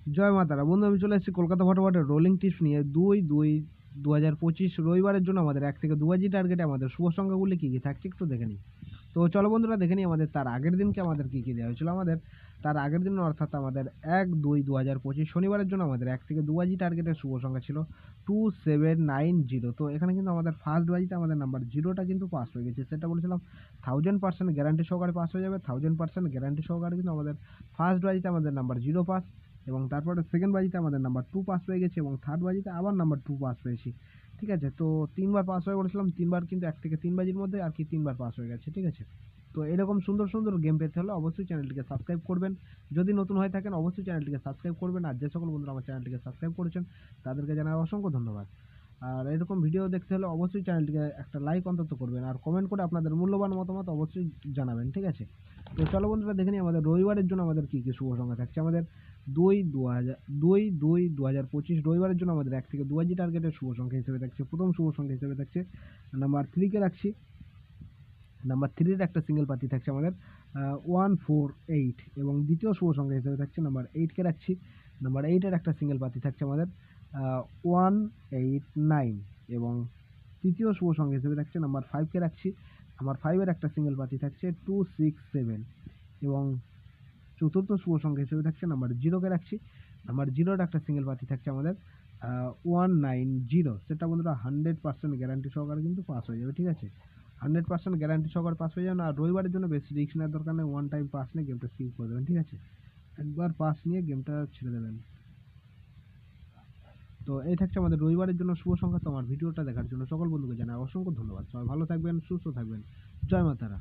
জয় মা তারা। বন্ধু আমি চলে এসেছি কলকাতা ফটোফটের রোলিং টিপস নিয়ে 2/2/2025 রবিবারের জন্য আমাদের 1 থেকে 2 বাজি টার্গেটে আমাদের শুভ সংখ্যাগুলি কী কী থাকছে একটু দেখে নিই। তো চলো বন্ধুরা দেখে নিই আমাদের তার আগের দিনকে আমাদের কী কী দেওয়া হয়েছিল। আমাদের তার আগের দিন অর্থাৎ আমাদের 1/2/2025 শনিবারের জন্য আমাদের 1 থেকে 2 বাজি টার্গেটের শুভ সংখ্যা ছিল 2790। তো এখানে কিন্তু আমাদের ফার্স্ট বাজিতে আমাদের নাম্বার 0টা কিন্তু পাস হয়ে গেছে। সেটা বলেছিলাম 1000% গ্যারান্টি সহকারে পাস হয়ে যাবে। 1000% গ্যারান্টি সহকারে কিন্তু আমাদের ফার্স্ট বাজিতে আমাদের নাম্বার 0 পাস, এবং তারপরে সেকেন্ড বাজিতে আমাদের নাম্বার 2 পাস হয়ে গেছে, এবং থার্ড বাজিতে আবার নাম্বার 2 পাস পেয়েছি। ঠিক আছে, তো 3বার পাস হয়ে বলেছিলাম, 3বার কিন্তু 1 থেকে 3 বাজির মধ্যে আর কি 3বার পাস হয়ে গেছে। ঠিক আছে, তো এরকম সুন্দর সুন্দর গেম পেতে হলে অবশ্যই চ্যানেলটিকে সাবস্ক্রাইব করবেন। যদি নতুন হয়ে থাকেন অবশ্যই চ্যানেলটিকে সাবস্ক্রাইব করবেন, আর যে সকল বন্ধুরা আমার চ্যানেলটিকে সাবস্ক্রাইব করেছেন তাদেরকে জানাই অসংখ্য ধন্যবাদ। আর এরকম ভিডিও দেখতে হলে অবশ্যই চ্যানেলটিকে একটা লাইক অন্তত করবেন, আর কমেন্ট করে আপনাদের মূল্যবান মতামত অবশ্যই জানাবেন। ঠিক আছে, তো চলো বন্ধুরা দেখে নিই আমাদের রবিবারের জন্য আমাদের কী কী শুভ সংখ্যা থাকছে। আমাদের 2/2/2025 রবিবারের জন্য আমাদের 1 থেকে 2 বাজি টার্গেটের শুভ সংখ্যা হিসেবে থাকছে, প্রথম শুভ সংখ্যা হিসেবে থাকছে নাম্বার 3কে রাখছি। নাম্বার 3-এর একটা সিঙ্গেল পাতি থাকছে আমাদের 148, এবং দ্বিতীয় শুভ সংখ্যা হিসেবে থাকছে নাম্বার 8কে রাখছি। নাম্বার 8-এর একটা সিঙ্গেল পাতি থাকছে আমাদের 189, এবং তৃতীয় শুভ সংখ্যা হিসেবে থাকছে নাম্বার 5কে রাখছি। নাম্বার 5-এর একটা সিঙ্গেল পাতি থাকছে 267, এবং চতুর্থ শুভ সংখ্যা হিসেবে থাকছে নাম্বার 0কে রাখছি। নাম্বার 0-এর একটা সিঙ্গেল পাতি থাকছে আমাদের 190। সেটা বন্ধুরা 100% গ্যারান্টি সহকারে কিন্তু পাস হয়ে যাবে। ঠিক আছে, 100% গ্যারান্টি সহকারে পাস হয়ে যাবে না। আর রবিবারের জন্য বেশি রিস্ক নেওয়ার দরকার নেই, ওয়ান টাইম পাস নিয়ে গেমটা স্কিপ করে দেবেন। ঠিক আছে, একবার পাস নিয়ে গেমটা ছেড়ে দেবেন। তো এই থাকছে আমাদের রবিবারের জন্য শুভ সংখ্যা। তো আমার ভিডিওটা দেখার জন্য সকল বন্ধুকে জানাই অসংখ্য ধন্যবাদ। সবাই ভালো থাকবেন, সুস্থ থাকবেন। জয় মা তারা।